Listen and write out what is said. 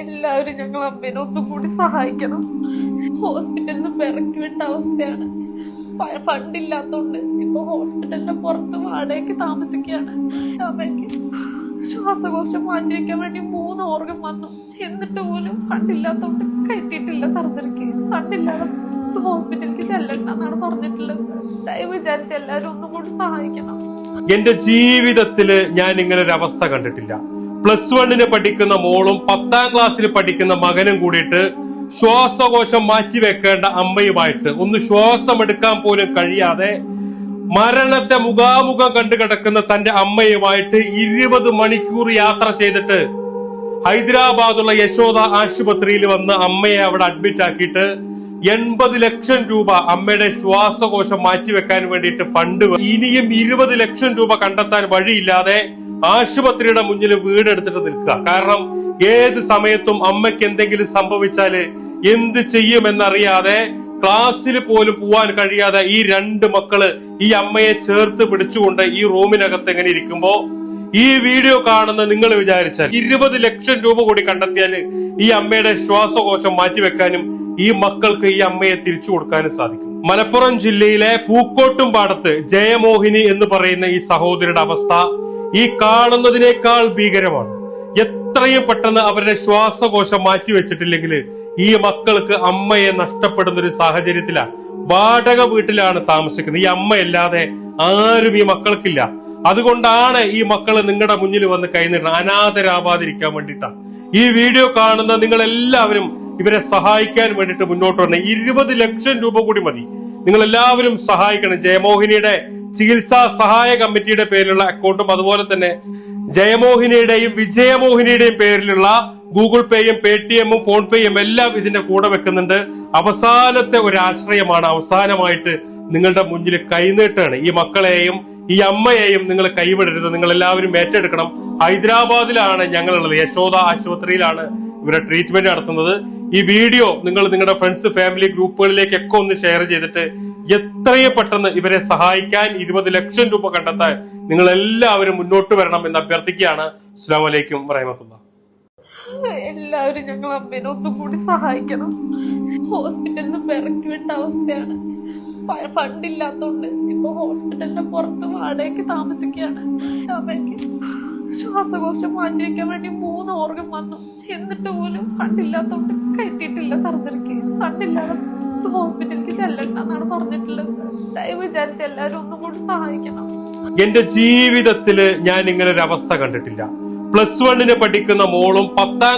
എല്ലാവരും ഞങ്ങൾ അമ്മേനെ ഒന്നും കൂടി സഹായിക്കണം. ഹോസ്പിറ്റലിൽ നിന്ന് ഇറക്കി വിട്ട അവസ്ഥയാണ്. ഫണ്ടില്ലാത്തോണ്ട് ഇപ്പൊ ഹോസ്പിറ്റലിന്റെ പുറത്ത് വാടകയ്ക്ക് താമസിക്കുകയാണ്. അമ്മയ്ക്ക് ശ്വാസകോശം മാറ്റിവെക്കാൻ വേണ്ടി 3 ഓർഗൻ വന്നു. എന്നിട്ട് പോലും ഫണ്ടില്ലാത്തോണ്ട് കയറ്റിയിട്ടില്ല സർജറിക്ക്. ഫണ്ടില്ലാതെ ഹോസ്പിറ്റലിലേക്ക് ചെല്ലണ്ടെന്നാണ് പറഞ്ഞിട്ടുള്ളത്. ദയവ് വിചാരിച്ച് എല്ലാവരും ഒന്നും കൂടി സഹായിക്കണം. എന്റെ ജീവിതത്തില് ഞാൻ ഇങ്ങനെ ഒരു അവസ്ഥ കണ്ടിട്ടില്ല. +1 പഠിക്കുന്ന മോളും 10ാം ക്ലാസ്സിൽ പഠിക്കുന്ന മകനും കൂടിയിട്ട് ശ്വാസകോശം മാറ്റിവെക്കേണ്ട അമ്മയുമായിട്ട് ഒന്ന് ശ്വാസം എടുക്കാൻ പോലും കഴിയാതെ മരണത്തെ മുഖാമുഖം കണ്ടു കിടക്കുന്ന തന്റെ അമ്മയുമായിട്ട് 20 മണിക്കൂർ യാത്ര ചെയ്തിട്ട് ഹൈദരാബാദുള്ള യശോദ ആശുപത്രിയിൽ വന്ന് അമ്മയെ അവിടെ അഡ്മിറ്റ് ആക്കിയിട്ട് 80 ലക്ഷം രൂപ അമ്മയുടെ ശ്വാസകോശം മാറ്റിവെക്കാൻ വേണ്ടിയിട്ട് ഫണ്ട്, ഇനിയും 20 ലക്ഷം രൂപ കണ്ടെത്താൻ വഴിയില്ലാതെ ആശുപത്രിയുടെ മുന്നിൽ വീടെടുത്തിട്ട് നിൽക്കുക. കാരണം ഏത് സമയത്തും അമ്മയ്ക്ക് എന്തെങ്കിലും സംഭവിച്ചാല് എന്ത് ചെയ്യുമെന്നറിയാതെ ക്ലാസ്സിൽ പോലും പോവാൻ കഴിയാതെ ഈ 2 മക്കള് ഈ അമ്മയെ ചേർത്ത് പിടിച്ചുകൊണ്ട് ഈ റൂമിനകത്ത് എങ്ങനെ ഇരിക്കുമ്പോ ഈ വീഡിയോ കാണുന്ന നിങ്ങൾ വിചാരിച്ചാൽ 20 ലക്ഷം രൂപ കൂടി കണ്ടെത്തിയാൽ ഈ അമ്മയുടെ ശ്വാസകോശം മാറ്റിവെക്കാനും ഈ മക്കൾക്ക് ഈ അമ്മയെ തിരിച്ചു കൊടുക്കാനും സാധിക്കും. മലപ്പുറം ജില്ലയിലെ പൂക്കോട്ടുംപാടത്ത് ജയമോഹിനി എന്ന് പറയുന്ന ഈ സഹോദരിയുടെ അവസ്ഥ ഈ കാണുന്നതിനേക്കാൾ ഭീകരമാണ്. എത്രയും പെട്ടെന്ന് അവരുടെ ശ്വാസകോശം മാറ്റിവെച്ചിട്ടില്ലെങ്കിൽ ഈ മക്കൾക്ക് അമ്മയെ നഷ്ടപ്പെടുന്ന ഒരു സാഹചര്യത്തിലാണ്. വാടക വീട്ടിലാണ് താമസിക്കുന്നത്. ഈ അമ്മയല്ലാതെ ആരും ഈ മക്കൾക്കില്ല. അതുകൊണ്ടാണ് ഈ മക്കള് നിങ്ങളുടെ മുന്നിൽ വന്ന് കൈനീട്ടണം, അനാഥരാവാതിരിക്കാൻ വേണ്ടിയിട്ടാണ്. ഈ വീഡിയോ കാണുന്ന നിങ്ങൾ എല്ലാവരും ഇവരെ സഹായിക്കാൻ വേണ്ടിയിട്ട് മുന്നോട്ട് വരണം. 20 ലക്ഷം രൂപ കൂടി മതി. നിങ്ങൾ എല്ലാവരും സഹായിക്കണം. ജയമോഹിനിയുടെ ചികിത്സാ സഹായ കമ്മിറ്റിയുടെ പേരിലുള്ള അക്കൗണ്ടും അതുപോലെ തന്നെ ജയമോഹിനിയുടെയും വിജയമോഹിനിയുടെയും പേരിലുള്ള ഗൂഗിൾ പേയും പേടിഎമ്മും ഫോൺ പേയും എല്ലാം ഇതിന്റെ കൂടെ വെക്കുന്നുണ്ട്. അവസാനത്തെ ഒരു ആശ്രയമാണ്. അവസാനമായിട്ട് നിങ്ങളുടെ മുന്നിൽ കൈനീട്ടാണ്. ഈ മക്കളെയും ഈ അമ്മയെയും നിങ്ങൾ കൈവിടരുത്. നിങ്ങൾ എല്ലാവരും ഏറ്റെടുക്കണം. ഹൈദരാബാദിലാണ് ഞങ്ങളുള്ളത്. യശോദ ആശുപത്രിയിലാണ് ഇവരെ ട്രീറ്റ്മെന്റ് നടത്തുന്നത്. ഈ വീഡിയോ നിങ്ങൾ നിങ്ങളുടെ ഫ്രണ്ട്സ്, ഫാമിലി ഗ്രൂപ്പുകളിലേക്കൊക്കെ ഒന്ന് ഷെയർ ചെയ്തിട്ട് എത്രയും പെട്ടെന്ന് ഇവരെ സഹായിക്കാൻ 20 ലക്ഷം രൂപ കണ്ടെത്താൻ നിങ്ങൾ എല്ലാവരും മുന്നോട്ട് വരണം എന്ന് അഭ്യർത്ഥിക്കുകയാണ്. അസ്സലാമു അലൈക്കും വറഹ്മത്തുള്ളാഹി. എല്ലാവരും ഞങ്ങൾ അമ്മേനെ ഒന്നും കൂടി സഹായിക്കണം. ഹോസ്പിറ്റലിൽ നിന്ന് ഇറക്കി വിട്ട അവസ്ഥയാണ്. ഫണ്ടില്ലാത്തോണ്ട് ഇപ്പൊ ഹോസ്പിറ്റലിന്റെ പുറത്ത് വാടകയ്ക്ക് താമസിക്കുകയാണ്. അമ്മയ്ക്ക് ശ്വാസകോശം മാറ്റിവെക്കാൻ വേണ്ടി 3 ഓർഗൻ വന്നു. എന്നിട്ട് പോലും ഫണ്ടില്ലാത്തോണ്ട് കയറ്റിയിട്ടില്ല സർജറിക്ക്. ഫണ്ടില്ലാതെ ഹോസ്പിറ്റലിലേക്ക് ചെല്ലണ്ടെന്നാണ് പറഞ്ഞിട്ടുള്ളത്. ദയവ് വിചാരിച്ച് എല്ലാവരും ഒന്നും കൂടി സഹായിക്കണം. എന്റെ ജീവിതത്തില് ഞാൻ ഇങ്ങനെ ഒരു അവസ്ഥ കണ്ടിട്ടില്ല. +1 പഠിക്കുന്ന മോളും 10ാം